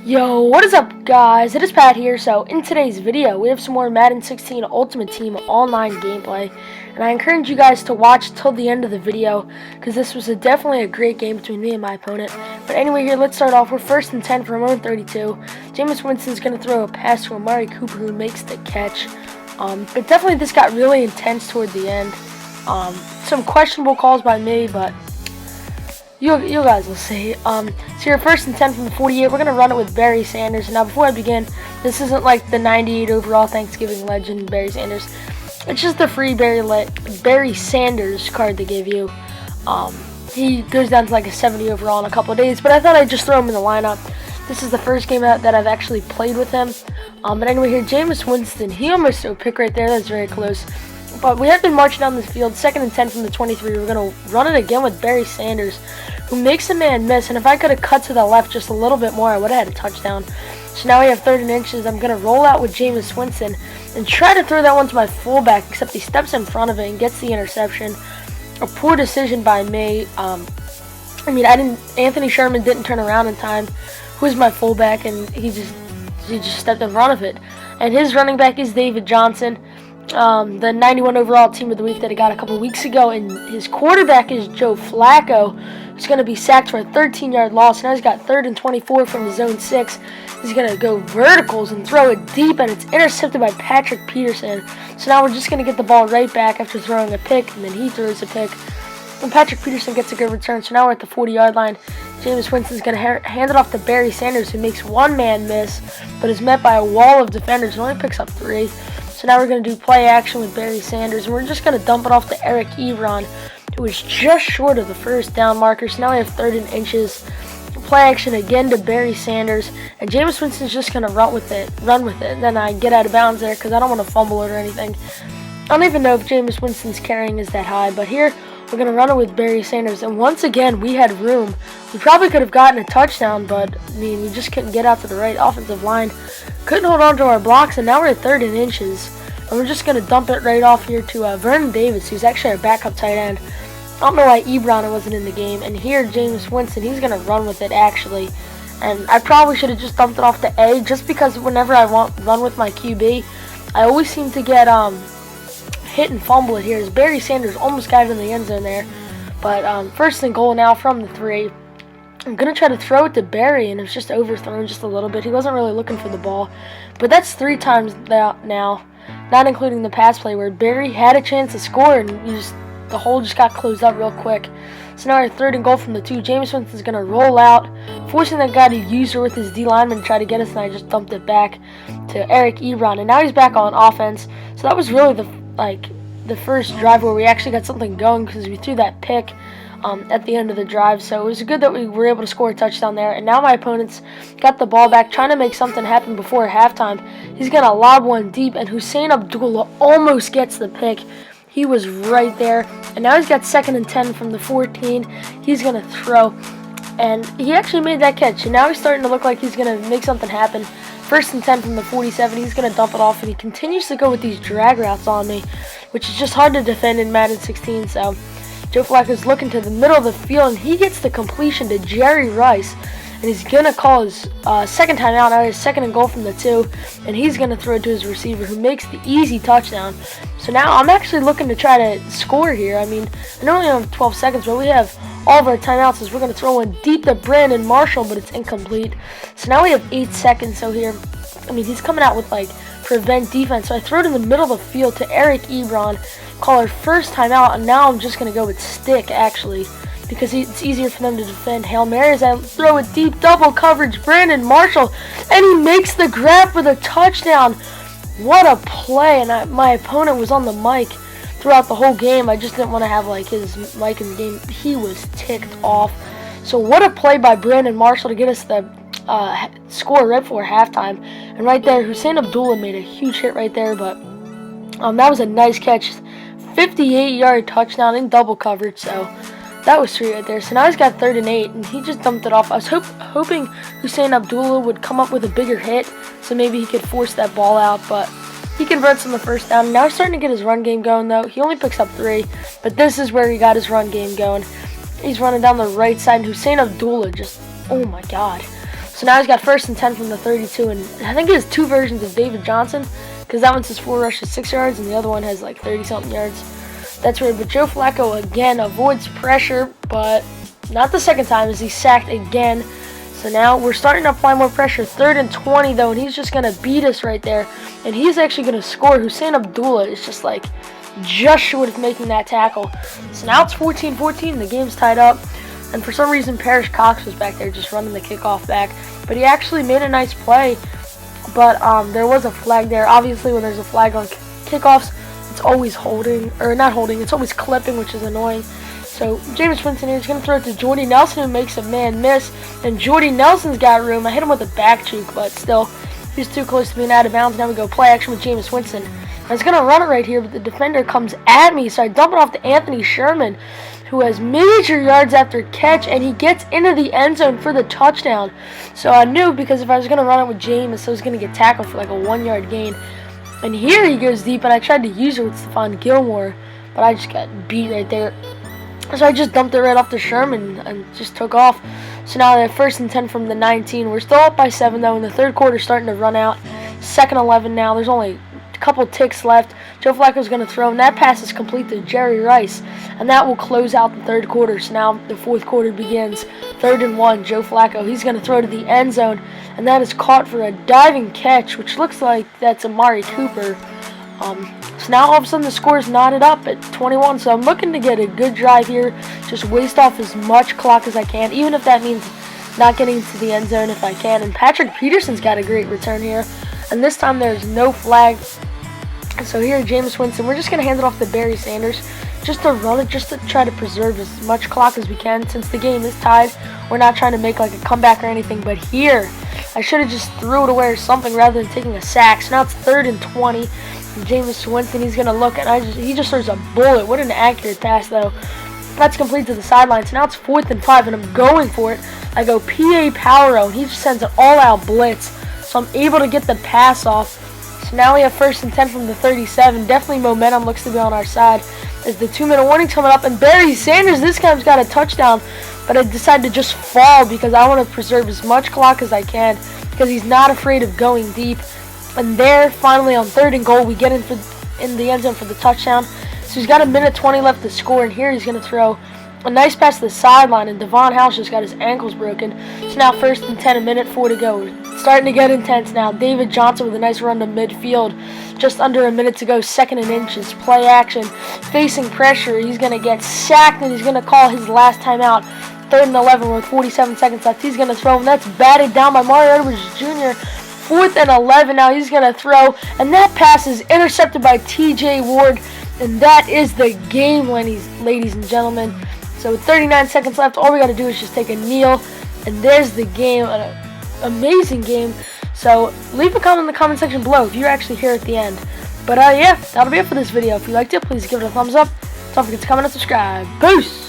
Yo, what is up guys? It is Pat here. So in today's video we have some more Madden 16 Ultimate Team online gameplay, and I encourage you guys to watch till the end of the video because this was definitely a great game between me and my opponent. But anyway, here let's start off. We're first and 10 from our own 32. Jameis Winston's going to throw a pass to Amari Cooper, who makes the catch. But definitely this got really intense toward the end. Some questionable calls by me, but you guys will see. So you're first and 10 from the 48. We're going to run it with Barry Sanders. Now, before I begin, this isn't like the 98 overall Thanksgiving legend Barry Sanders. It's just the free Barry Sanders card they give you. He goes down to like a 70 overall in a couple of days, but I thought I'd just throw him in the lineup. This is the first game that I've actually played with him. But anyway, here, Jameis Winston, he almost threw a pick right there. That's very close. But we have been marching down this field, second and 10 from the 23. We're going to run it again with Barry Sanders, who makes a man miss. And if I could have cut to the left just a little bit more, I would have had a touchdown. So now we have third and inches. I'm going to roll out with Jameis Winston and try to throw that one to my fullback, except he steps in front of it and gets the interception. A poor decision by me. Anthony Sherman didn't turn around in time, who is my fullback, and he just stepped in front of it. And his running back is David Johnson, the 91 overall team of the week that he got a couple weeks ago, and his quarterback is Joe Flacco, who's going to be sacked for a 13-yard loss. Now he's got third and 24 from the zone 6. He's going to go verticals and throw it deep, and it's intercepted by Patrick Peterson. So now we're just going to get the ball right back after throwing a pick, and then he throws a pick, and Patrick Peterson gets a good return. So now we're at the 40-yard line. Jameis Winston's going to hand it off to Barry Sanders, who makes one man miss, but is met by a wall of defenders and only picks up 3. So now we're going to do play action with Barry Sanders, and we're just going to dump it off to Eric Ebron, who is just short of the first down marker. So now we have third and inches. Play action again to Barry Sanders, and Jameis Winston's just going to run with it. And then I get out of bounds there because I don't want to fumble it or anything. I don't even know if Jameis Winston's carrying is that high, but here we're going to run it with Barry Sanders. And once again, we had room. We probably could have gotten a touchdown, but we just couldn't get out to the right offensive line. Couldn't hold on to our blocks, and now we're at third and inches. And we're just going to dump it right off here to Vernon Davis, who's actually our backup tight end. I don't know why Ebron wasn't in the game. And here, Jameis Winston, he's going to run with it, actually. And I probably should have just dumped it off to A, just because whenever I run with my QB, I always seem to get hit and fumble it here. As Barry Sanders almost got it in the end zone there. But first and goal now from the 3. I'm going to try to throw it to Barry, and it's just overthrown just a little bit. He wasn't really looking for the ball. But that's 3 times now, not including the pass play, where Barry had a chance to score, and the hole just got closed up real quick. So now our third and goal from the 2. Jameis Winston's going to roll out, forcing that guy to use her with his D lineman to try to get us, and I just dumped it back to Eric Ebron. And now he's back on offense. So that was really the first drive where we actually got something going, because we threw that pick at the end of the drive. So it was good that we were able to score a touchdown there. And now my opponent's got the ball back, trying to make something happen before halftime. He's going to lob one deep, and Hussein Abdullah almost gets the pick. He was right there. And now he's got second and 10 from the 14. He's going to throw, and he actually made that catch. And now he's starting to look like he's going to make something happen. First and 10 from the 47. He's going to dump it off, and he continues to go with these drag routes on me, which is just hard to defend in Madden 16. So Joe Flacco's looking to the middle of the field, and he gets the completion to Jerry Rice, and he's going to call his second timeout. Now his second and goal from the 2, and he's going to throw it to his receiver, who makes the easy touchdown. So now I'm actually looking to try to score here. I know we only have 12 seconds, but we have all of our timeouts, as we're going to throw one deep to Brandon Marshall, but it's incomplete. So now we have 8 seconds. So here, he's coming out with prevent defense. So I throw it in the middle of the field to Eric Ebron, call our first timeout, and now I'm just going to go with stick, actually, because it's easier for them to defend. Hail Mary as I throw it deep, double coverage, Brandon Marshall, and he makes the grab for the touchdown. What a play. And my opponent was on the mic throughout the whole game. I just didn't want to have his mic in the game. He was ticked off. So what a play by Brandon Marshall to get us the score right before halftime. And right there, Hussein Abdullah made a huge hit right there, but that was a nice catch. 58-yard touchdown in double coverage, so that was sweet right there. So now he's got third and 8, and he just dumped it off. I was hoping Hussein Abdullah would come up with a bigger hit, so maybe he could force that ball out, but he converts on the first down. Now he's starting to get his run game going, though. He only picks up 3, but this is where he got his run game going. He's running down the right side, and Hussein Abdullah just, oh my God. So now he's got 1st and 10 from the 32, and I think he has 2 versions of David Johnson, because that one says 4 rushes, 6 yards, and the other one has like 30-something yards. That's weird, but Joe Flacco again avoids pressure, but not the second time as he's sacked again. So now we're starting to apply more pressure. 3rd and 20 though, and he's just going to beat us right there. And he's actually going to score. Hussein Abdullah is just short of making that tackle. So now it's 14-14, the game's tied up. And for some reason, Parrish Cox was back there just running the kickoff back. But he actually made a nice play. But there was a flag there. Obviously, when there's a flag on kickoffs, it's always holding, or not holding, it's always clipping, which is annoying. So Jameis Winston here is going to throw it to Jordy Nelson, who makes a man miss. And Jordy Nelson's got room. I hit him with a back cheek, but still, he's too close to being out of bounds. Now we go play action with Jameis Winston. I was going to run it right here, but the defender comes at me, so I dump it off to Anthony Sherman, who has major yards after catch, and he gets into the end zone for the touchdown. So I knew, because if I was going to run it with Jameis, I was going to get tackled for like a 1-yard gain. And here he goes deep, and I tried to use it with Stephon Gilmore, but I just got beat right there. So I just dumped it right off to Sherman and just took off. So now they're 1st and 10 from the 19. We're still up by 7 though, and the 3rd quarter starting to run out. 2nd 11 now. There's only a couple ticks left. Joe Flacco's going to throw, and that pass is complete to Jerry Rice, and that will close out the 3rd quarter. So now the 4th quarter begins. 3rd and 1. Joe Flacco, he's going to throw to the end zone, and that is caught for a diving catch, which looks like that's Amari Cooper. So now all of a sudden the score is knotted up at 21. So I'm looking to get a good drive here, just waste off as much clock as I can, even if that means not getting to the end zone if I can. And Patrick Peterson's got a great return here, and this time there's no flag. So here, Jameis Winston, we're just going to hand it off to Barry Sanders just to run it, just to try to preserve as much clock as we can. Since the game is tied, we're not trying to make like a comeback or anything, but here, I should have just threw it away or something rather than taking a sack. So now it's 3rd and 20. Jameis Winston, he's going to look, and he just throws a bullet. What an accurate pass, though. That's complete to the sideline. So now it's 4th and 5, and I'm going for it. I go PA power and he just sends an all-out blitz. So I'm able to get the pass off. So now we have 1st and 10 from the 37. Definitely momentum looks to be on our side. As the 2-minute warning's coming up, and Barry Sanders this time's got a touchdown, but I decided to just fall because I want to preserve as much clock as I can because he's not afraid of going deep. And there, finally on 3rd and goal, we get in the end zone for the touchdown. So he's got 1:20 left to score, and here he's going to throw a nice pass to the sideline, and Devon House just got his ankles broken. So now 1st and 10, 1:04 to go. We're starting to get intense now. David Johnson with a nice run to midfield. Just under a minute to go, 2nd and inches. Play action, facing pressure. He's going to get sacked, and he's going to call his last timeout. 3rd and 11 with 47 seconds left. He's going to throw, and that's batted down by Mario Edwards Jr. 4th and 11. Now he's going to throw, and that pass is intercepted by TJ Ward, and that is the game, ladies and gentlemen. So with 39 seconds left, all we got to do is just take a kneel, and there's the game. An amazing game. So leave a comment in the comment section below if you're actually here at the end. But yeah, that'll be it for this video. If you liked it, please give it a thumbs up. Don't forget to comment and subscribe. Peace!